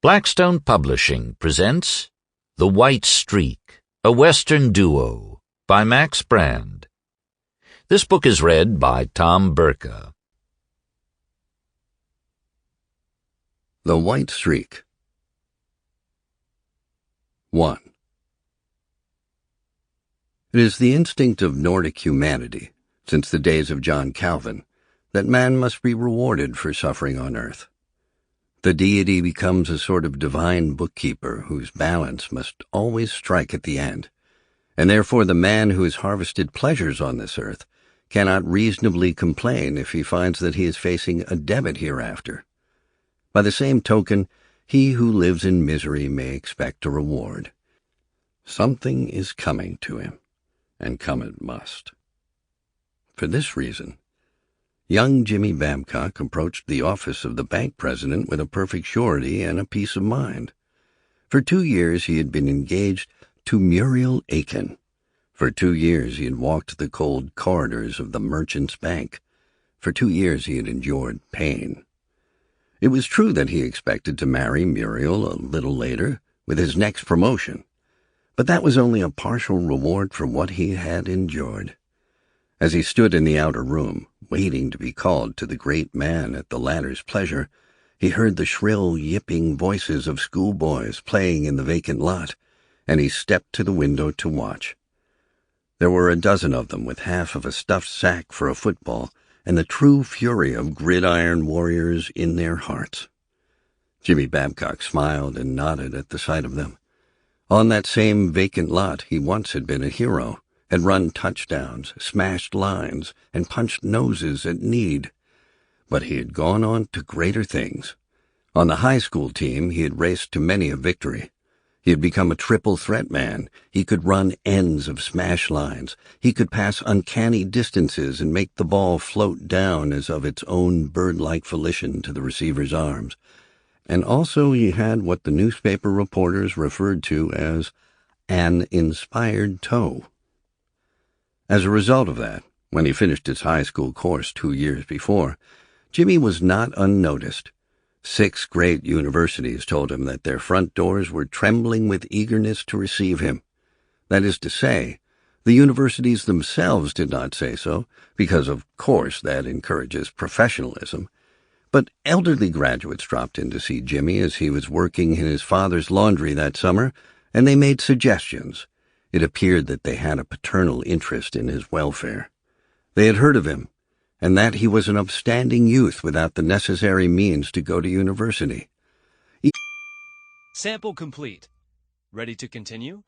Blackstone Publishing presents The White Streak, a Western Duo by Max Brand. This book is read by Tom Burka. The White Streak. 1. It is the instinct of Nordic humanity, since the days of John Calvin, that man must be rewarded for suffering on earth. The deity becomes a sort of divine bookkeeper whose balance must always strike at the end, and therefore the man who has harvested pleasures on this earth cannot reasonably complain if he finds that he is facing a debit hereafter. By the same token, he who lives in misery may expect a reward. Something is coming to him, and come it must. For this reason, young Jimmy Babcock approached the office of the bank president with a perfect surety and a peace of mind. For 2 years he had been engaged to Muriel Aiken. For 2 years he had walked the cold corridors of the merchant's bank. For 2 years he had endured pain. It was true that he expected to marry Muriel a little later, with his next promotion, but that was only a partial reward for what he had endured. As he stood in the outer room, waiting to be called to the great man at the latter's pleasure, he heard the shrill, yipping voices of schoolboys playing in the vacant lot, and he stepped to the window to watch. There were a dozen of them with half of a stuffed sack for a football, and the true fury of gridiron warriors in their hearts. Jimmy Babcock smiled and nodded at the sight of them. On that same vacant lot he once had been a hero, had run touchdowns, smashed lines, and punched noses at need. But he had gone on to greater things. On the high school team he had raced to many a victory. He had become a triple threat man. He could run ends of smash lines. He could pass uncanny distances and make the ball float down as of its own bird-like volition to the receiver's arms. And also he had what the newspaper reporters referred to as an inspired toe. As a result of that, when he finished his high school course 2 years before, Jimmy was not unnoticed. 6 great universities told him that their front doors were trembling with eagerness to receive him. That is to say, the universities themselves did not say so, because of course that encourages professionalism. But elderly graduates dropped in to see Jimmy as he was working in his father's laundry that summer, and they made suggestions. It appeared that they had a paternal interest in his welfare. They had heard of him, and that he was an upstanding youth without the necessary means to go to university. Sample complete. Ready to continue?